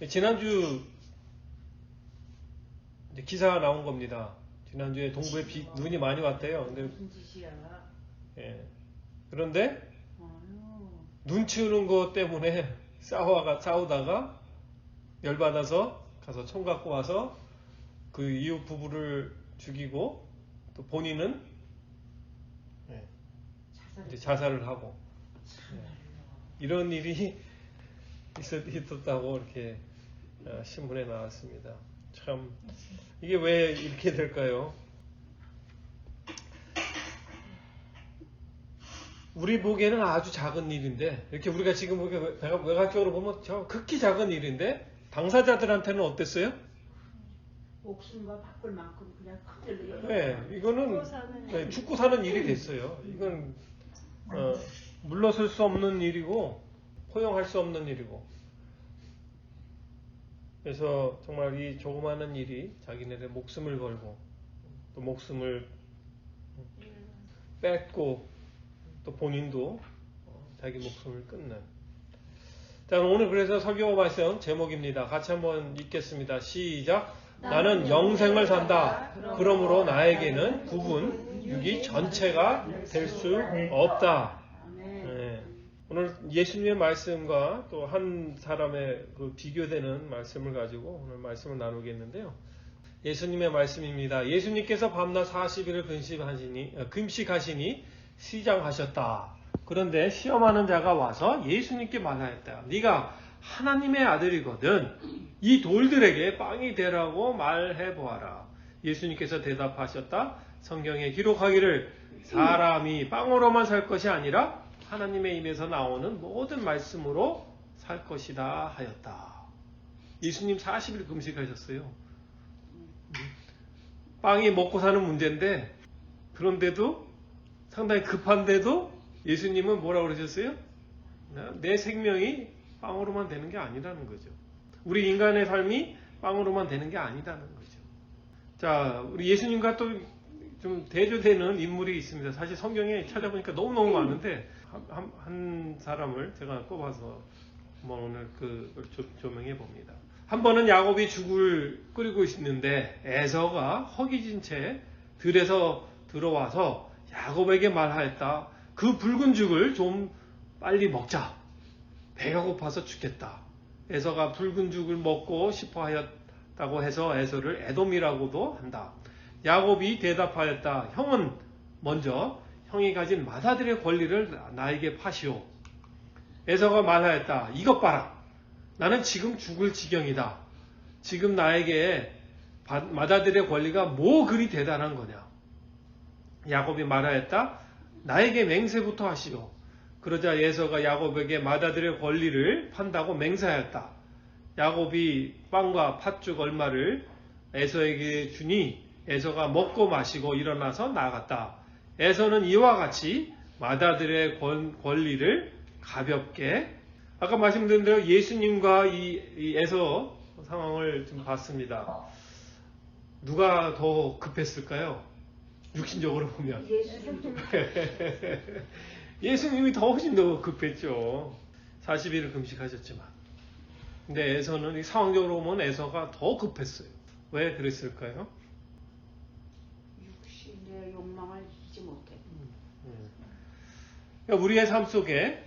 지난주 이제 기사가 나온 겁니다. 지난주에 동부에 눈이 많이 왔대요. 근데, 무슨 짓이야? 예. 그런데 아유. 눈 치우는 것 때문에 싸우다가 열받아서 가서 총 갖고 와서 그 이웃 부부를 죽이고 또 본인은 이제 자살을 하고 이런 일이 있었다고 이렇게 신문에 나왔습니다. 참 이게 왜 이렇게 될까요? 우리 보기에는 아주 작은 일인데 이렇게 우리가 지금 외곽적으로 보면 극히 작은 일인데 당사자들한테는 어땠어요? 목숨과 바꿀 만큼 그냥 큰일로. 네, 이거는 죽고 사는 일이 됐어요. 이건 물러설 수 없는 일이고 포용할 수 없는 일이고. 그래서 정말 이 조그마한 일이 자기네들 목숨을 걸고 또 목숨을 뺏고 또 본인도 자기 목숨을 끊는. 자, 오늘 그래서 설교 말씀 제목입니다. 같이 한번 읽겠습니다. 시작. 나는 영생을 산다. 그러므로 나에게는 구분, 육이 전체가 될 수 없다. 네. 오늘 예수님의 말씀과 또 한 사람의 그 비교되는 말씀을 가지고 오늘 말씀을 나누겠는데요. 예수님의 말씀입니다. 예수님께서 밤낮 40일을 금식하시니 시장하셨다. 그런데 시험하는 자가 와서 예수님께 말하였다. 네가 하나님의 아들이거든 이 돌들에게 빵이 되라고 말해보아라. 예수님께서 대답하셨다. 성경에 기록하기를 사람이 빵으로만 살 것이 아니라 하나님의 입에서 나오는 모든 말씀으로 살 것이다 하였다. 예수님 40일 금식하셨어요. 빵이 먹고 사는 문제인데 그런데도 상당히 급한데도 예수님은 뭐라고 그러셨어요? 내 생명이 빵으로만 되는 게 아니라는 거죠. 우리 인간의 삶이 빵으로만 되는 게 아니라는 거죠. 자, 우리 예수님과 또 좀 대조되는 인물이 있습니다. 사실 성경에 찾아보니까 너무너무 많은데 한 사람을 제가 꼽아서 한번 오늘 그걸 조명해 봅니다. 한 번은 야곱이 죽을 끓이고 있는데 에서가 허기진 채 들에서 들어와서 야곱에게 말하였다. 그 붉은 죽을 좀 빨리 먹자. 배가 고파서 죽겠다. 에서가 붉은 죽을 먹고 싶어 하였다고 해서 에서를 에돔이라고도 한다. 야곱이 대답하였다. 형은 먼저 형이 가진 맏아들의 권리를 나에게 파시오. 에서가 말하였다. 이것 봐라. 나는 지금 죽을 지경이다. 지금 나에게 맏아들의 권리가 뭐 그리 대단한 거냐. 야곱이 말하였다. 나에게 맹세부터 하시오. 그러자 에서가 야곱에게 맏아들의 권리를 판다고 맹세하였다. 야곱이 빵과 팥죽 얼마를 에서에게 주니 에서가 먹고 마시고 일어나서 나갔다. 에서는 이와 같이 맏아들의 권리를 가볍게 아까 말씀드린 대로 예수님과 이 에서 상황을 좀 봤습니다. 누가 더 급했을까요? 육신적으로 보면 예수님이 더 훨씬 더 급했죠. 40일을 금식하셨지만 근데 에서는 상황적으로 보면 에서가 더 급했어요. 왜 그랬을까요? 육신의 욕망을 이기지 못해. 그러니까 우리의 삶 속에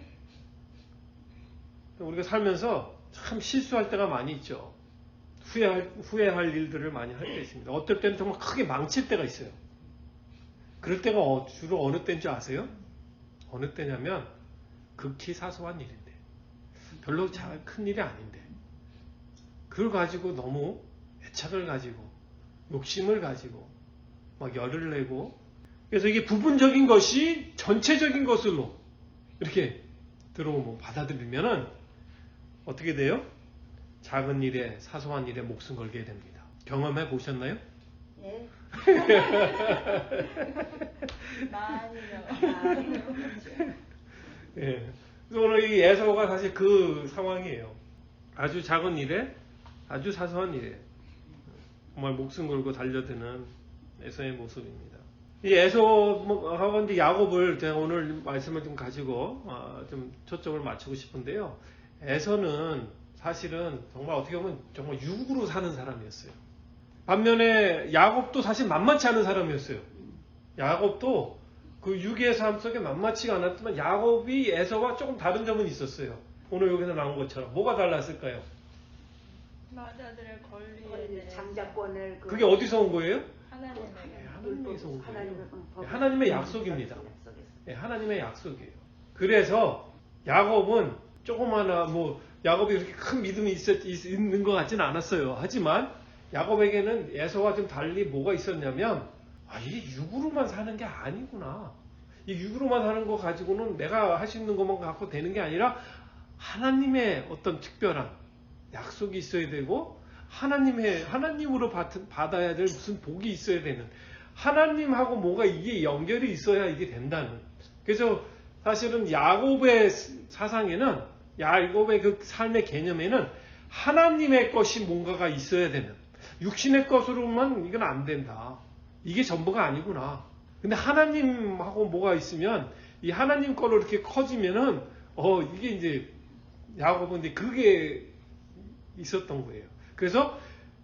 우리가 살면서 참 실수할 때가 많이 있죠. 후회할 일들을 많이 할 때 있습니다. 어떨 때는 정말 크게 망칠 때가 있어요. 그럴 때가 주로 어느 때인 줄 아세요? 어느 때냐면 극히 사소한 일인데 별로 큰 일이 아닌데 그걸 가지고 너무 애착을 가지고 욕심을 가지고 막 열을 내고 그래서 이게 부분적인 것이 전체적인 것으로 이렇게 들어오면 받아들이면은 어떻게 돼요? 작은 일에 사소한 일에 목숨 걸게 됩니다. 경험해 보셨나요? 예. 예. 그래서 오늘 이 에서가 사실 그 상황이에요. 아주 작은 일에 아주 사소한 일에 정말 목숨 걸고 달려드는 에서의 모습입니다. 이 에서하고 이제 야곱을 제가 오늘 말씀을 좀 가지고 좀 초점을 맞추고 싶은데요. 에서는 사실은 정말 어떻게 보면 정말 육으로 사는 사람이었어요. 반면에 야곱도 사실 만만치 않은 사람이었어요. 야곱도 그 육의 삶 속에 만만치가 않았지만 야곱이 에서와 조금 다른 점은 있었어요. 오늘 여기서 나온 것처럼 뭐가 달랐을까요? 마자들의 권리에 장자권을 그게 어디서 온 거예요? 하나님에게 하나님에서 온 거예요. 법을 하나님의 약속입니다. 약속했어. 네, 하나님의 약속이에요. 그래서 야곱은 조그마나 야곱이 그렇게 큰 믿음이 있는 것 같지는 않았어요. 하지만 야곱에게는 에서와 좀 달리 뭐가 있었냐면 이게 육으로만 사는 게 아니구나. 이 육으로만 사는 거 가지고는 내가 할 수 있는 것만 갖고 되는 게 아니라 하나님의 어떤 특별한 약속이 있어야 되고 하나님으로 받아야 될 무슨 복이 있어야 되는 하나님하고 뭐가 이게 연결이 있어야 이게 된다는. 그래서 사실은 야곱의 사상에는 야곱의 그 삶의 개념에는 하나님의 것이 뭔가가 있어야 되는 육신의 것으로만 이건 안 된다. 이게 전부가 아니구나. 근데 하나님하고 뭐가 있으면 이 하나님 거로 이렇게 커지면은 이게 이제 야곱은 이제 그게 있었던 거예요. 그래서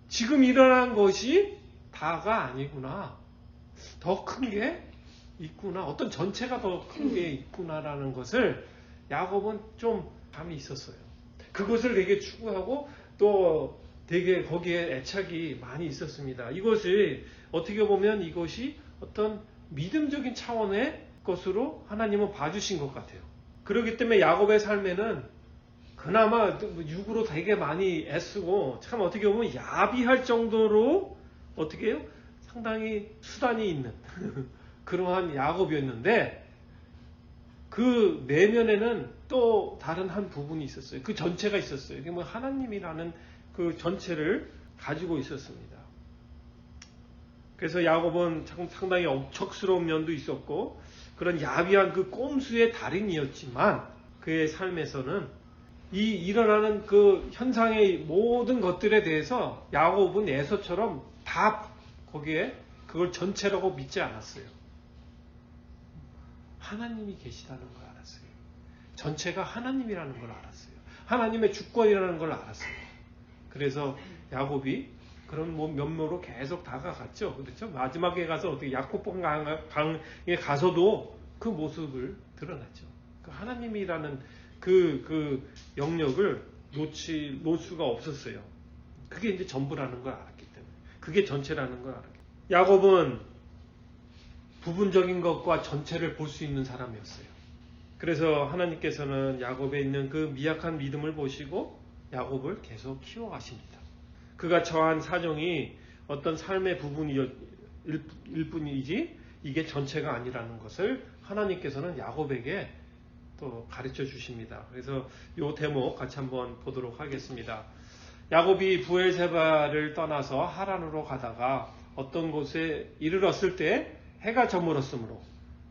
지금 일어난 것이 다가 아니구나. 더 큰 게 있구나. 어떤 전체가 더 큰 게 있구나라는 것을 야곱은 좀 감이 있었어요. 그것을 되게 추구하고 또 되게 거기에 애착이 많이 있었습니다. 이것이 어떻게 보면 이것이 어떤 믿음적인 차원의 것으로 하나님은 봐주신 것 같아요. 그렇기 때문에 야곱의 삶에는 그나마 육으로 되게 많이 애쓰고 참 어떻게 보면 야비할 정도로 어떻게 해요? 상당히 수단이 있는 그러한 야곱이었는데 그 내면에는 또 다른 한 부분이 있었어요. 그 전체가 있었어요. 이게 하나님이라는 그 전체를 가지고 있었습니다. 그래서 야곱은 상당히 억척스러운 면도 있었고 그런 야비한 그 꼼수의 달인이었지만 그의 삶에서는 이 일어나는 그 현상의 모든 것들에 대해서 야곱은 에서처럼 다 거기에 그걸 전체라고 믿지 않았어요. 하나님이 계시다는 걸 알았어요. 전체가 하나님이라는 걸 알았어요. 하나님의 주권이라는 걸 알았어요. 그래서 야곱이 그런 면모로 계속 다가갔죠. 그렇죠? 마지막에 가서 어떻게 야코본 강에 가서도 그 모습을 드러났죠. 그 하나님이라는 그 영역을 놓을 수가 없었어요. 그게 이제 전부라는 걸 알았기 때문에. 그게 전체라는 걸 알았기 때문에. 야곱은 부분적인 것과 전체를 볼 수 있는 사람이었어요. 그래서 하나님께서는 야곱에 있는 그 미약한 믿음을 보시고 야곱을 계속 키워가십니다. 그가 처한 사정이 어떤 삶의 부분일 뿐이지 이게 전체가 아니라는 것을 하나님께서는 야곱에게 또 가르쳐 주십니다. 그래서 이 대목 같이 한번 보도록 하겠습니다. 야곱이 부엘세바를 떠나서 하란으로 가다가 어떤 곳에 이르렀을 때 해가 저물었으므로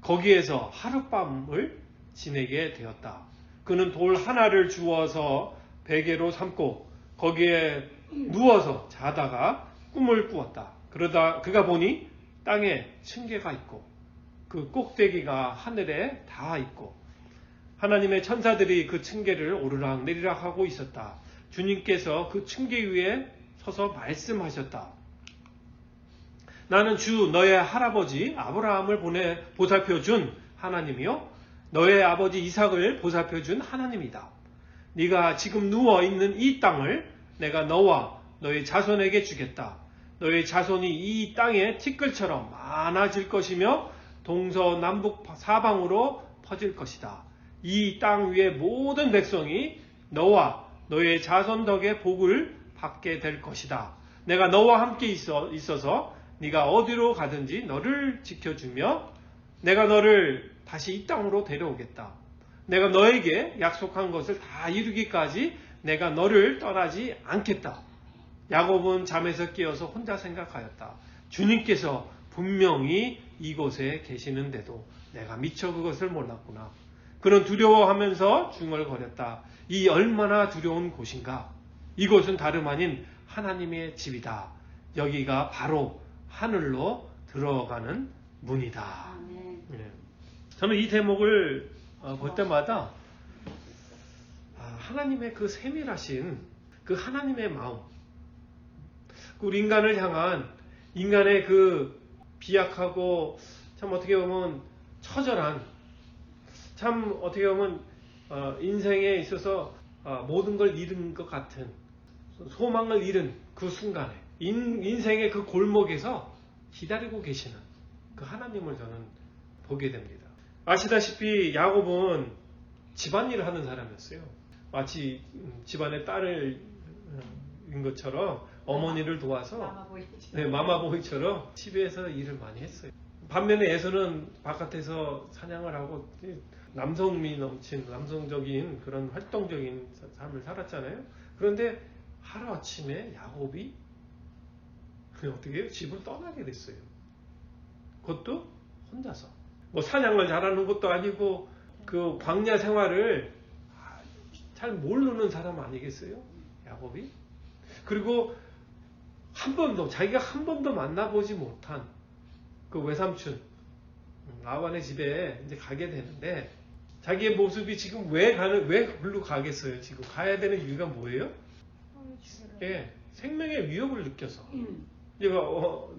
거기에서 하룻밤을 지내게 되었다. 그는 돌 하나를 주워서 베개로 삼고 거기에 누워서 자다가 꿈을 꾸었다. 그러다 그가 보니 땅에 층계가 있고 그 꼭대기가 하늘에 닿아 있고 하나님의 천사들이 그 층계를 오르락 내리락 하고 있었다. 주님께서 그 층계 위에 서서 말씀하셨다. 나는 주 너의 할아버지 아브라함을 보살펴준 하나님이요 너의 아버지 이삭을 보살펴준 하나님이다. 네가 지금 누워있는 이 땅을 내가 너와 너의 자손에게 주겠다. 너의 자손이 이 땅의 티끌처럼 많아질 것이며 동서남북 사방으로 퍼질 것이다. 이 땅 위의 모든 백성이 너와 너의 자손 덕에 복을 받게 될 것이다. 내가 너와 함께 있어서 네가 어디로 가든지 너를 지켜주며 내가 너를 다시 이 땅으로 데려오겠다. 내가 너에게 약속한 것을 다 이루기까지 내가 너를 떠나지 않겠다. 야곱은 잠에서 깨어서 혼자 생각하였다. 주님께서 분명히 이곳에 계시는데도 내가 미처 그것을 몰랐구나. 그는 두려워하면서 중얼거렸다. 이 얼마나 두려운 곳인가. 이곳은 다름 아닌 하나님의 집이다. 여기가 바로 하늘로 들어가는 문이다. 네. 저는 이 대목을 볼 때마다 하나님의 그 세밀하신 그 하나님의 마음, 우리 인간을 향한 인간의 그 비약하고 참 어떻게 보면 처절한, 참 어떻게 보면 인생에 있어서 모든 걸 잃은 것 같은, 소망을 잃은 그 순간에 인생의 그 골목에서 기다리고 계시는 그 하나님을 저는 보게 됩니다. 아시다시피 야곱은 집안일을 하는 사람이었어요. 마치 집안의 딸인 것처럼 어머니를 도와서 마마보이처럼 집에서 일을 많이 했어요. 반면에 에서는 바깥에서 사냥을 하고 남성미 넘친 남성적인 그런 활동적인 삶을 살았잖아요. 그런데 하루아침에 야곱이 어떻게 해요? 집을 떠나게 됐어요. 그것도 혼자서. 뭐 사냥을 잘하는 것도 아니고 그 광야 생활을 잘 모르는 사람 아니겠어요? 야곱이? 그리고 자기가 한 번도 만나보지 못한 그 외삼촌 라반의 집에 이제 가게 되는데, 자기의 모습이 지금 왜 글로 가겠어요? 지금 가야 되는 이유가 뭐예요? 예, 생명의 위협을 느껴서. 얘가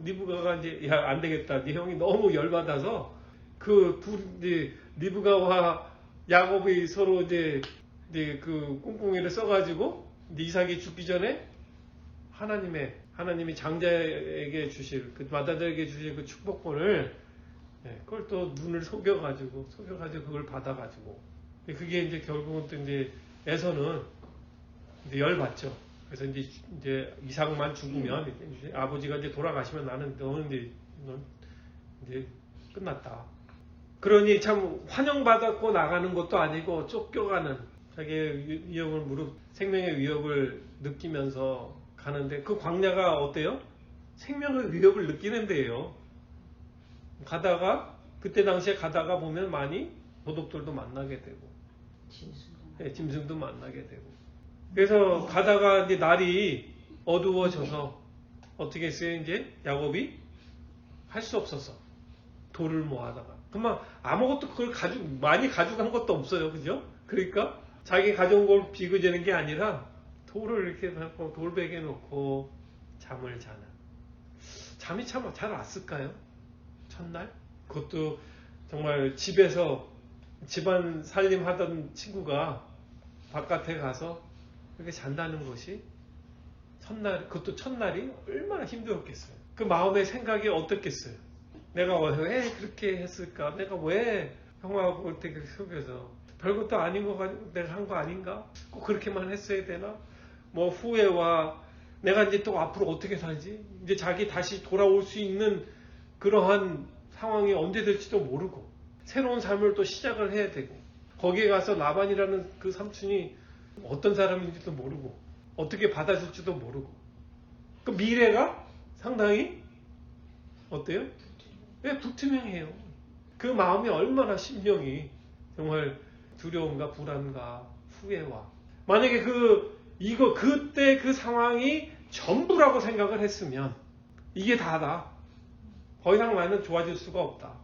리브가가 이제 야, 안 되겠다. 네 형이 너무 열받아서 그 둘 리브가와 야곱이 서로 이제 그 꿍꿍이를 써가지고 이삭이 죽기 전에 하나님이 장자에게 주실 그 맏아들에게 주실 그 축복권을, 그걸 또 눈을 속여가지고 그걸 받아가지고, 그게 이제 결국은 또 이제 에서는 이제 열받죠. 그래서 이제 이삭만 죽으면 아버지가 이제 돌아가시면 너는 이제 끝났다. 그러니 참 환영받았고 나가는 것도 아니고 쫓겨가는, 자기의 생명의 위협을 느끼면서 가는데, 그 광야가 어때요? 생명의 위협을 느끼는 데예요. 가다가 그때 당시에 가다가 보면 많이 도둑들도 만나게 되고, 짐승도 만나게 되고. 그래서 가다가 이제 날이 어두워져서 어떻게 했어요? 이제 야곱이 할 수 없어서 돌을 모아다가, 그만 아무것도 그걸 많이 가져간 것도 없어요, 그죠? 그러니까 자기 가져온 걸 비교되는 게 아니라 돌을 이렇게 놓고 돌베개 놓고 잠을 자는. 잠이 참 잘 왔을까요? 첫날? 그것도 정말 집에서 집안 살림 하던 친구가 바깥에 가서 이렇게 잔다는 것이 그것도 첫날이 얼마나 힘들었겠어요. 그 마음의 생각이 어떻겠어요? 내가 왜 그렇게 했을까? 내가 왜 형하고 이렇게 속여서 별것도 아닌 거 가지고 내가 한 거 아닌가? 꼭 그렇게만 했어야 되나? 뭐 후회와 내가 이제 또 앞으로 어떻게 살지? 이제 자기 다시 돌아올 수 있는 그러한 상황이 언제 될지도 모르고 새로운 삶을 또 시작을 해야 되고, 거기에 가서 라반이라는 그 삼촌이 어떤 사람인지도 모르고 어떻게 받아줄지도 모르고, 그 미래가 상당히 어때요? 왜 불투명해요. 그 마음이 얼마나 심령이 정말 두려움과 불안과 후회와, 만약에 그때 그 상황이 전부라고 생각을 했으면 이게 다다. 더 이상 나는 좋아질 수가 없다.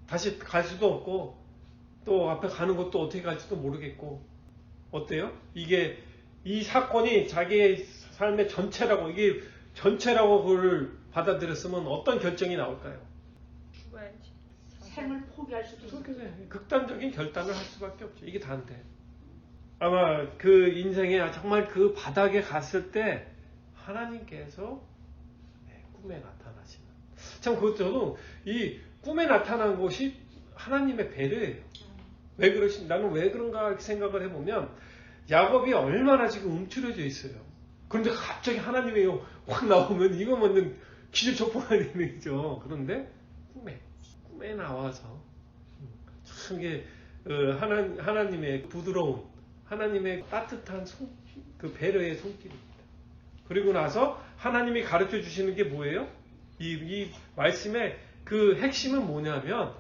다시 갈 수도 없고 또 앞에 가는 것도 어떻게 갈지도 모르겠고. 어때요? 이 사건이 자기의 삶의 전체라고, 이게 전체라고 그걸 받아들였으면 어떤 결정이 나올까요? 죽어야지. 생을 포기할 수도 있고. 극단적인 결단을 할 수밖에 없죠. 이게 다인데. 아마 그 인생에 정말 그 바닥에 갔을 때 하나님께서 꿈에 나타나시는. 참 그것도 이 꿈에 나타난 것이 하나님의 배려예요. 나는 왜 그런가 이렇게 생각을 해보면, 야곱이 얼마나 지금 움츠려져 있어요. 그런데 갑자기 하나님이 확 나오면 이거 완전 기절초풍하는 얘기죠. 그런데 꿈에 나와서 참 이게 하나님의 부드러운, 하나님의 따뜻한 그 배려의 손길입니다. 그리고 나서 하나님이 가르쳐 주시는 게 뭐예요? 이 말씀의 그 핵심은 뭐냐면,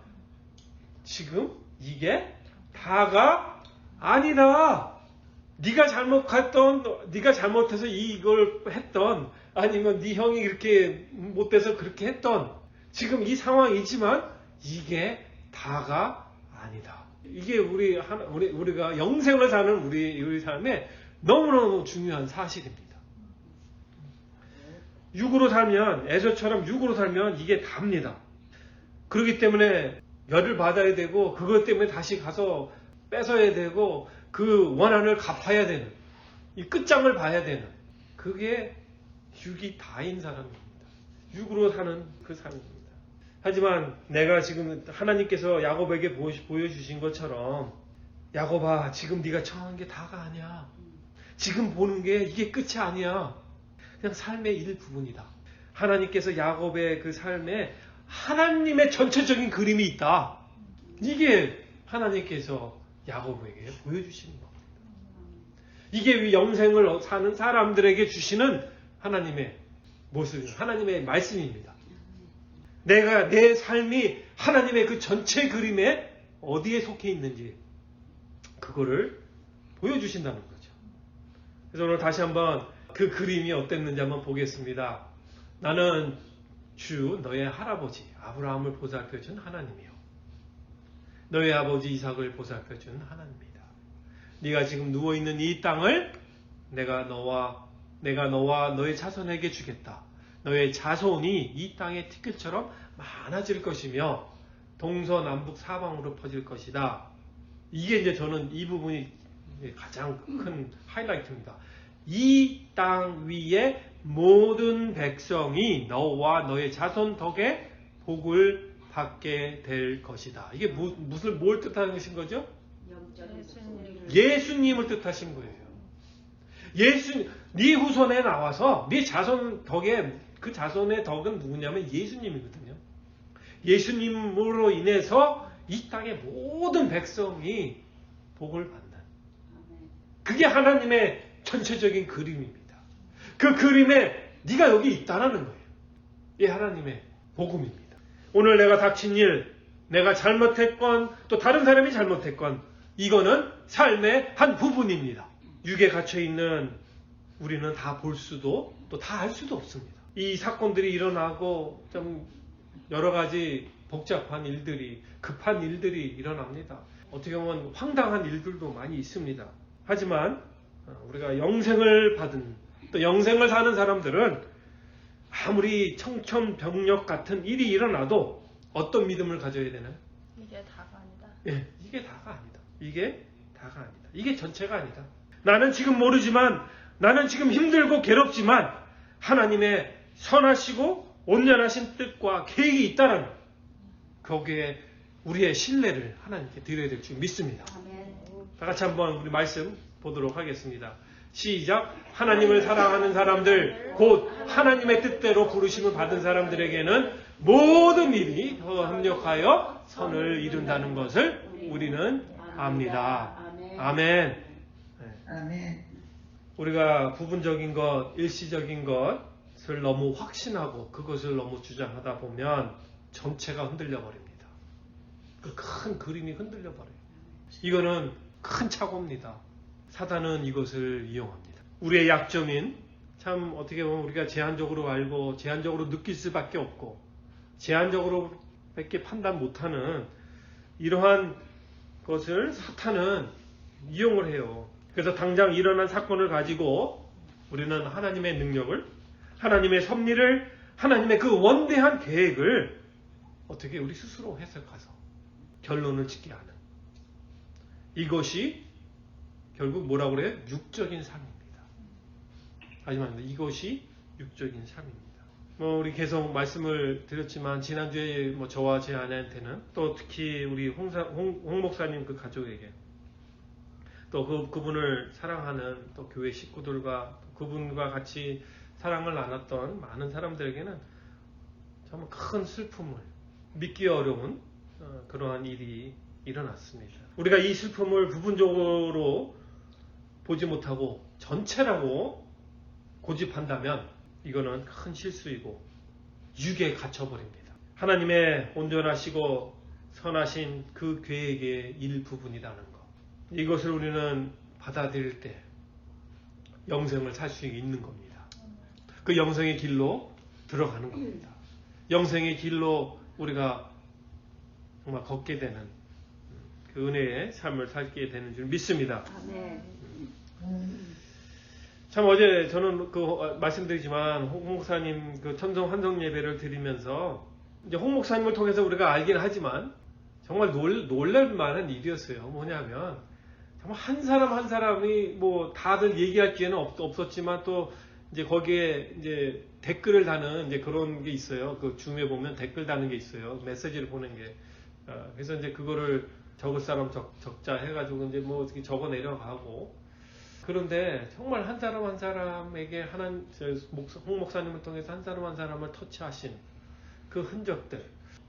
지금 이게 다가 아니다. 네가 잘못해서 이걸 했던, 아니면 네 형이 이렇게 못돼서 그렇게 했던, 지금 이 상황이지만 이게 다가 아니다. 이게 우리가 영생을 사는 우리 삶에 너무너무 중요한 사실입니다. 육으로 살면, 에서처럼 육으로 살면 이게 답니다. 그렇기 때문에 열을 받아야 되고, 그것 때문에 다시 가서 뺏어야 되고, 그 원한을 갚아야 되는, 이 끝장을 봐야 되는, 그게 육이 다인 사람입니다. 육으로 사는 그 삶입니다. 하지만 내가 지금 하나님께서 야곱에게 보여주신 것처럼, 야곱아, 지금 네가 청한 게 다가 아니야. 지금 보는 게 이게 끝이 아니야. 그냥 삶의 일부분이다. 하나님께서 야곱의 그 삶에 하나님의 전체적인 그림이 있다. 이게 하나님께서 야곱에게 보여주시는 겁니다. 이게 영생을 사는 사람들에게 주시는 하나님의 모습, 하나님의 말씀입니다. 내 삶이 하나님의 그 전체 그림에 어디에 속해 있는지 그거를 보여주신다는 거죠. 그래서 오늘 다시 한번 그 그림이 어땠는지 한번 보겠습니다. 나는 주 너의 할아버지 아브라함을 보살펴준 하나님이요, 너의 아버지 이삭을 보살펴준 하나님이다. 네가 지금 누워있는 이 땅을 내가 너와 너의 자손에게 주겠다. 너의 자손이 이 땅의 티끌처럼 많아질 것이며 동서남북 사방으로 퍼질 것이다. 이게 이제 저는 이 부분이 가장 큰 하이라이트입니다. 이 땅 위에 모든 백성이 너와 너의 자손 덕에 복을 받게 될 것이다. 이게 뭘 뜻하는 것인 거죠? 예수님을 뜻하신 거예요. 네 후손에 나와서 네 자손 덕에, 그 자손의 덕은 누구냐면 예수님이거든요. 예수님으로 인해서 이 땅의 모든 백성이 복을 받는, 그게 하나님의 전체적인 그림입니다. 그 그림에 네가 여기 있다라는 거예요. 이게 하나님의 복음입니다. 오늘 내가 닥친 일, 내가 잘못했건 또 다른 사람이 잘못했건 이거는 삶의 한 부분입니다. 육에 갇혀있는 우리는 다 볼 수도 또 다 알 수도 없습니다. 이 사건들이 일어나고 좀 여러 가지 복잡한 일들이, 급한 일들이 일어납니다. 어떻게 보면 황당한 일들도 많이 있습니다. 하지만 우리가 영생을 받은, 또 영생을 사는 사람들은 아무리 청천벽력 같은 일이 일어나도 어떤 믿음을 가져야 되나요? 이게 다가 아니다. 예, 이게 다가 아니다. 이게 다가 아니다. 이게 전체가 아니다. 나는 지금 모르지만, 나는 지금 힘들고 괴롭지만 하나님의 선하시고 온전하신 뜻과 계획이 있다는, 거기에 우리의 신뢰를 하나님께 드려야 될 줄 믿습니다. 다 같이 한번 우리 말씀 보도록 하겠습니다. 시작. 하나님을 사랑하는 사람들, 곧 하나님의 뜻대로 부르심을 받은 사람들에게는 모든 일이 협력하여 선을 이룬다는 것을 우리는 압니다. 아멘. 아멘. 우리가 부분적인 것, 일시적인 것을 너무 확신하고 그것을 너무 주장하다 보면 전체가 흔들려 버립니다. 그 큰 그림이 흔들려 버려요. 이거는 큰 착오입니다. 사단은 이것을 이용합니다. 우리의 약점인, 참 어떻게 보면 우리가 제한적으로 알고 제한적으로 느낄 수밖에 없고 제한적으로 밖에 판단 못하는 이러한 것을 사탄은 이용을 해요. 그래서 당장 일어난 사건을 가지고 우리는 하나님의 능력을, 하나님의 섭리를, 하나님의 그 원대한 계획을 어떻게 우리 스스로 해석해서 결론을 짓게 하는, 이것이 결국 뭐라고 그래요? 육적인 삶입니다. 하지만 이것이 육적인 삶입니다. 우리 계속 말씀을 드렸지만 지난주에 저와 제 아내한테는, 또 특히 우리 홍 목사님 그 가족에게, 또 그분을 사랑하는 또 교회 식구들과 그분과 같이 사랑을 나눴던 많은 사람들에게는 정말 큰 슬픔을, 믿기 어려운 그러한 일이 일어났습니다. 우리가 이 슬픔을 부분적으로 보지 못하고 전체라고 고집한다면 이거는 큰 실수이고 육에 갇혀버립니다. 하나님의 온전하시고 선하신 그 계획의 일부분이라는 것, 이것을 우리는 받아들일 때 영생을 살 수 있는 겁니다. 그 영생의 길로 들어가는 겁니다. 영생의 길로 우리가 정말 걷게 되는 그 은혜의 삶을 살게 되는 줄 믿습니다. 참 어제 저는 말씀드리지만 홍 목사님 그 천성 환성 예배를 드리면서 이제 홍 목사님을 통해서 우리가 알긴 하지만 정말 놀랄 만한 일이었어요. 뭐냐면 정말 한 사람 한 사람이 뭐 다들 얘기할 기회는 없었지만 또 이제 거기에 이제 댓글을 다는 이제 그런 게 있어요. 그 줌에 보면 댓글 다는 게 있어요. 메시지를 보낸 게. 그래서 이제 그거를 적을 사람 적자 해가지고 이제 뭐 어떻게 적어 내려가고. 그런데 정말 한 사람 한 사람에게 홍 목사님을 통해서 한 사람 한 사람을 터치하신 그 흔적들.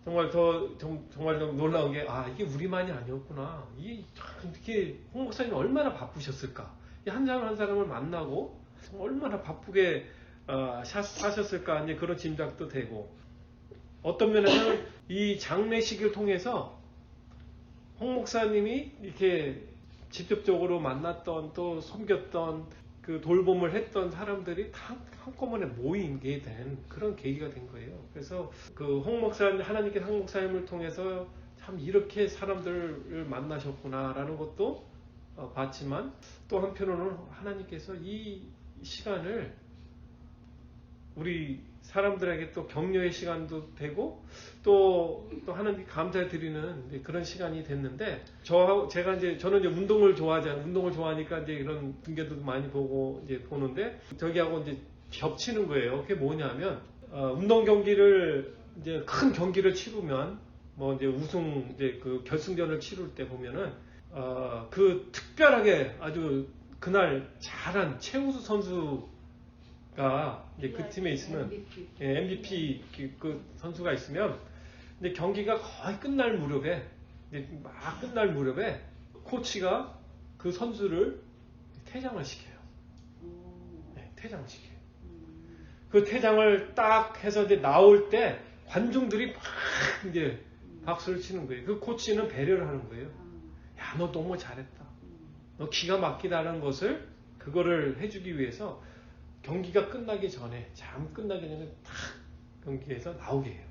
정말 정말 좀 놀라운 게, 이게 우리만이 아니었구나. 이게 홍 목사님이 얼마나 바쁘셨을까. 한 사람 한 사람을 만나고 얼마나 바쁘게 사셨을까. 이제 그런 짐작도 되고. 어떤 면에서는 이 장례식을 통해서 홍 목사님이 이렇게 직접적으로 만났던 또 섬겼던 그 돌봄을 했던 사람들이 다 한꺼번에 모이게 된 그런 계기가 된 거예요. 그래서 그 홍 목사님, 하나님께서 홍 목사님을 통해서 참 이렇게 사람들을 만나셨구나라는 것도 봤지만 또 한편으로는 하나님께서 이 시간을 우리 사람들에게 또 격려의 시간도 되고 또 하나님께 감사드리는 그런 시간이 됐는데 저는 이제 운동을 좋아하잖아요. 운동을 좋아하니까 이제 이런 중계도 많이 보는데 저기하고 이제 겹치는 거예요. 그게 뭐냐면 운동 경기를 이제 큰 경기를 치르면 뭐 이제 이제 그 결승전을 치를 때 보면은 그 특별하게 아주 그날 잘한 최우수 선수가 이제 그 팀에 있으면 MVP 그 선수가 있으면 이제 경기가 거의 끝날 무렵에 코치가 그 선수를 퇴장을 시켜요. 네, 퇴장을 시켜요. 그 퇴장을 딱 해서 이제 나올 때 관중들이 막 이제 박수를 치는 거예요. 그 코치는 배려를 하는 거예요. 야, 너 너무 잘했다. 너 기가 막히다는 것을 그거를 해주기 위해서 경기가 끝나기 전에 딱 경기에서 나오게 해요.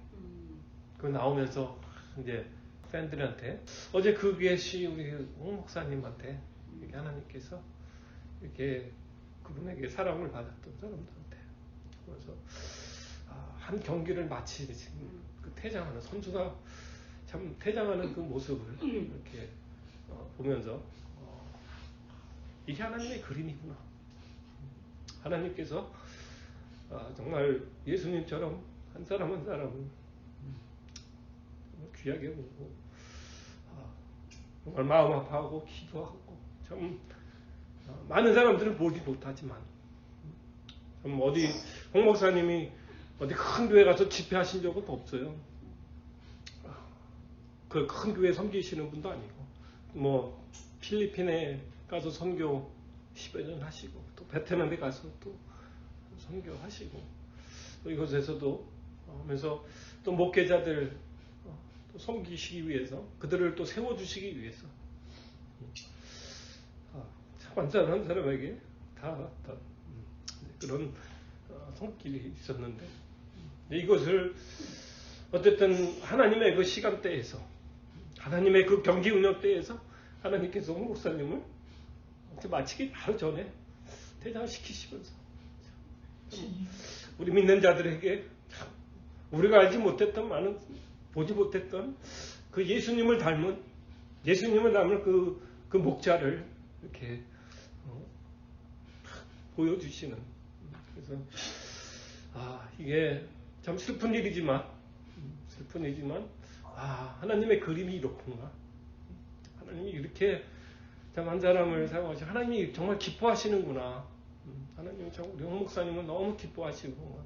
그 나오면서 이제 팬들한테 어제 그 계시 우리 홍 목사님한테 이렇게 하나님께서 이렇게 그분에게 사랑을 받았던 사람들한테 그래서 한 경기를 마치 지금 그 퇴장하는 선수가 참 퇴장하는 그 모습을 이렇게 보면서 이게 하나님의 그림이구나. 하나님께서 정말 예수님처럼 한 사람 한 사람을 귀하게 보고 정말 마음 아파하고 기도하고 참 많은 사람들은 보지 못하지만 참 어디 홍 목사님이 어디 큰 교회 가서 집회하신 적은 없어요. 그 큰 교회 섬기시는 분도 아니고 뭐 필리핀에 가서 선교 10여 년 하시고 또 베트남에 가서 또 선교하시고 또 이곳에서도 하면서 또 목회자들 또 섬기시기 위해서 그들을 또 세워주시기 위해서 참 한 사람 한 사람에게 다 그런 손길이 있었는데 이것을 어쨌든 하나님의 그 시간대에서 하나님의 그 경기 운영대에서 하나님께서 홍 목사님을 마치기 바로 전에 퇴장시키시면서 우리 믿는 자들에게 우리가 알지 못했던 많은 보지 못했던 그 예수님을 닮은 그 목자를 이렇게 보여주시는 그래서 이게 참 슬픈 일이지만 하나님의 그림이 이렇구나. 하나님이 이렇게 참 한 사람을 사용하시고 하나님이 정말 기뻐하시는구나. 하나님이 우리 홍 목사님은 너무 기뻐하시고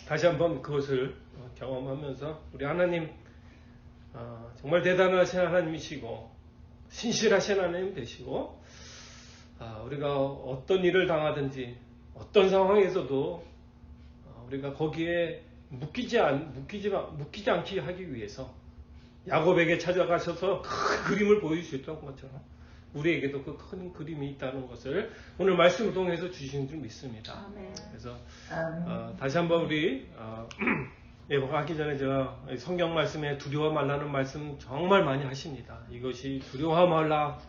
다시 한번 그것을 경험하면서 우리 하나님 정말 대단하신 하나님이시고 신실하신 하나님 되시고 우리가 어떤 일을 당하든지 어떤 상황에서도 우리가 거기에 묶이지 않게 하기 위해서 야곱에게 찾아가셔서 큰 그림을 보여주셨던 것처럼 우리에게도 그 큰 그림이 있다는 것을 오늘 말씀을 통해서 주신 줄 믿습니다. 그래서 다시 한번 우리 예고하기 전에 제가 성경 말씀에 두려워 말라는 말씀 정말 많이 하십니다. 이것이 두려워 말라.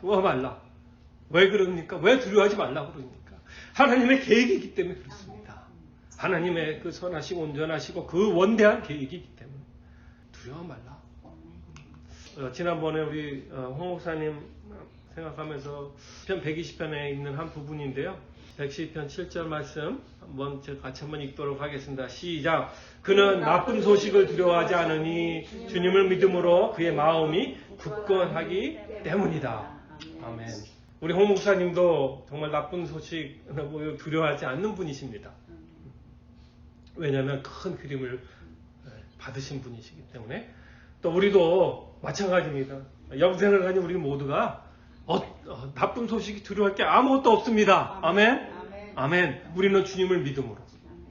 왜 그럽니까? 왜 두려워하지 말라 그러니까? 하나님의 계획이기 때문에 그렇습니다. 하나님의 그 선하시고 온전하시고 그 원대한 계획이기 때문에 두려워 말라. 지난번에 우리 홍 목사님 생각하면서 편 120편에 있는 한 부분인데요. 112편 7절 말씀 한번 제가 같이 한번 읽도록 하겠습니다. 시작. 그는 나쁜 소식을 두려워하지 않으니 주님을 믿음으로 그의 마음이 굳건하기 때문이다. 아멘. 우리 홍 목사님도 정말 나쁜 소식 두려워하지 않는 분이십니다. 왜냐하면 큰 그림을 받으신 분이시기 때문에. 또 우리도 마찬가지입니다. 영생을 가진 우리 모두가 나쁜 소식이 두려워할 게 아무것도 없습니다. 아멘. 아멘. 우리는 주님을 믿음으로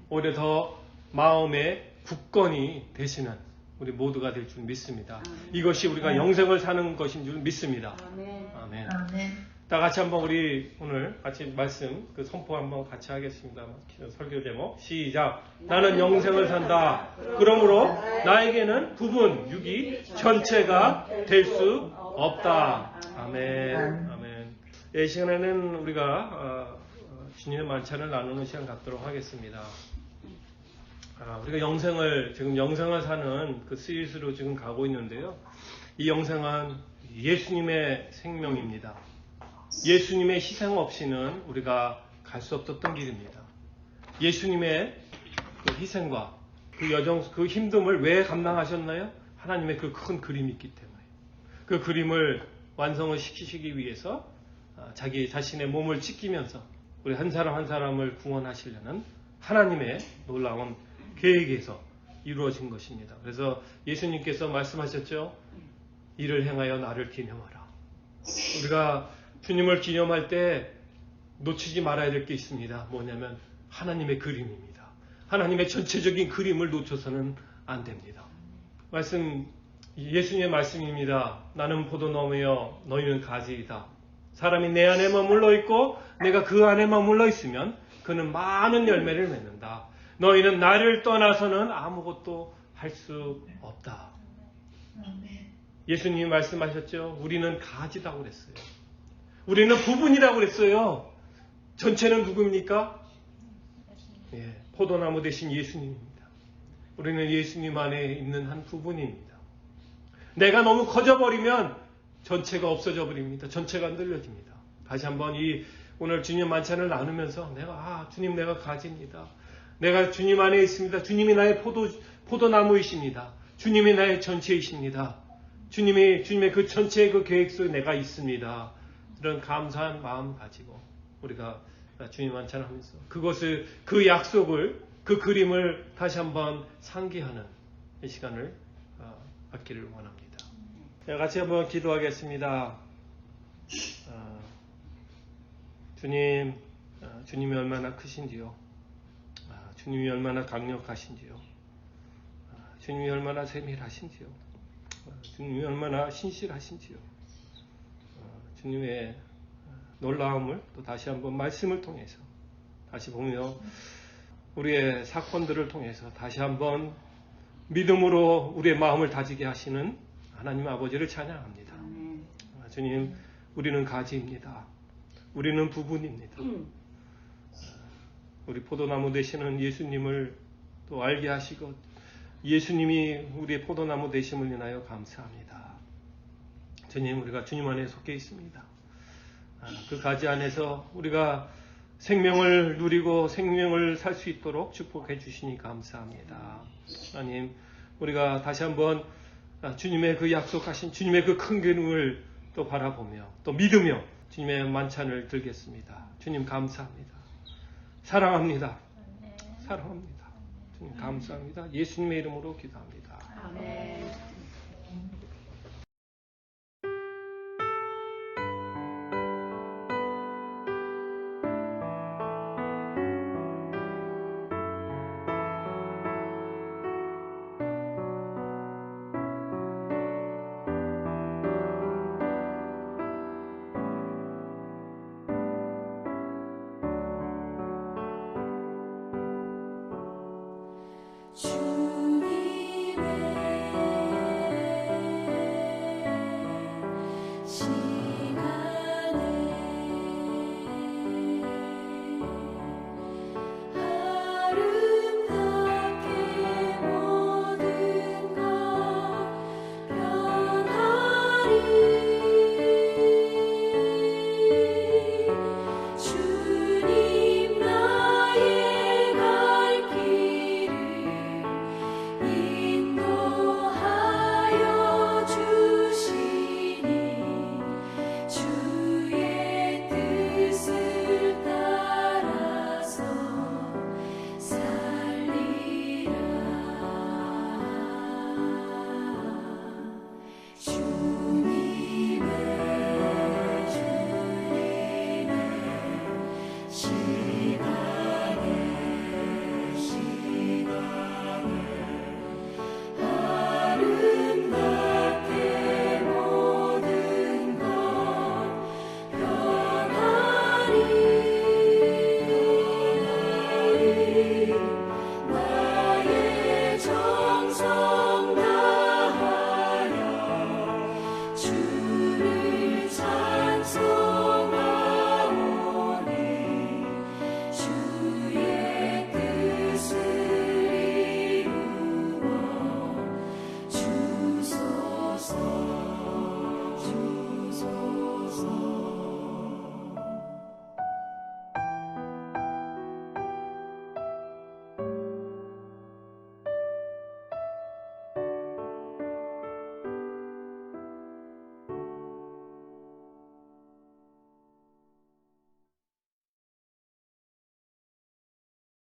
오히려 더 마음에 굳건히 되시는 우리 모두가 될 줄 믿습니다. 이것이 우리가 영생을 사는 것인 줄 믿습니다. 아멘. 다 같이 한번 우리 오늘 같이 말씀 그 선포 한번 같이 하겠습니다. 설교 제목 시작. 나는 영생을 산다. 그러므로 나에게는 부분 육이 전체가 될 수 없다. 아멘. 아멘. 이 시간에는 우리가 주님의 만찬을 나누는 시간 갖도록 하겠습니다. 우리가 지금 영생을 사는 그 시리즈로 지금 가고 있는데요. 이 영생은 예수님의 생명입니다. 예수님의 희생 없이는 우리가 갈 수 없었던 길입니다. 예수님의 그 희생과 그 여정, 그 힘듦을 왜 감당하셨나요? 하나님의 그 큰 그림이 있기 때문에. 그 그림을 완성을 시키시기 위해서 자기 자신의 몸을 찢기면서 우리 한 사람 한 사람을 구원하시려는 하나님의 놀라운 계획에서 이루어진 것입니다. 그래서 예수님께서 말씀하셨죠. 이를 행하여 나를 기념하라. 우리가 주님을 기념할 때 놓치지 말아야 될 게 있습니다. 뭐냐면 하나님의 그림입니다. 하나님의 전체적인 그림을 놓쳐서는 안 됩니다. 예수님의 말씀입니다. 나는 포도나무여 너희는 가지이다. 사람이 내 안에 머물러 있고 내가 그 안에 머물러 있으면 그는 많은 열매를 맺는다. 너희는 나를 떠나서는 아무것도 할 수 없다. 예수님이 말씀하셨죠. 우리는 가지라고 그랬어요. 우리는 부분이라고 그랬어요. 전체는 누구입니까? 포도나무 대신 예수님입니다. 우리는 예수님 안에 있는 한 부분입니다. 내가 너무 커져버리면 전체가 없어져 버립니다. 전체가 흔들려집니다. 다시 한번 오늘 주님 만찬을 나누면서 주님 내가 가지입니다. 내가 주님 안에 있습니다. 주님이 나의 포도나무이십니다. 주님이 나의 전체이십니다. 주님의 그 전체의 그 계획 속에 내가 있습니다. 이런 감사한 마음 가지고 우리가 주님 만찬을 하면서 그 약속을, 그 그림을 다시 한번 상기하는 이 시간을 갖기를 원합니다. 같이 한번 기도하겠습니다. 주님이 얼마나 크신지요. 주님이 얼마나 강력하신지요. 주님이 얼마나 세밀하신지요. 주님이 얼마나 신실하신지요. 주님의 놀라움을 또 다시 한번 말씀을 통해서 다시 보며 우리의 사건들을 통해서 다시 한번 믿음으로 우리의 마음을 다지게 하시는 하나님 아버지를 찬양합니다. 주님, 우리는 가지입니다. 우리는 부분입니다. 우리 포도나무 되시는 예수님을 또 알게 하시고 예수님이 우리의 포도나무 되심을 인하여 감사합니다. 주님, 우리가 주님 안에 속해 있습니다. 그 가지 안에서 우리가 생명을 누리고 생명을 살 수 있도록 축복해 주시니 감사합니다. 하나님, 우리가 다시 한번 주님의 그 약속하신 주님의 그 큰 그림을 또 바라보며 또 믿으며 주님의 만찬을 들겠습니다. 주님 감사합니다. 사랑합니다. 사랑합니다. 주님 감사합니다. 예수님의 이름으로 기도합니다. 아멘.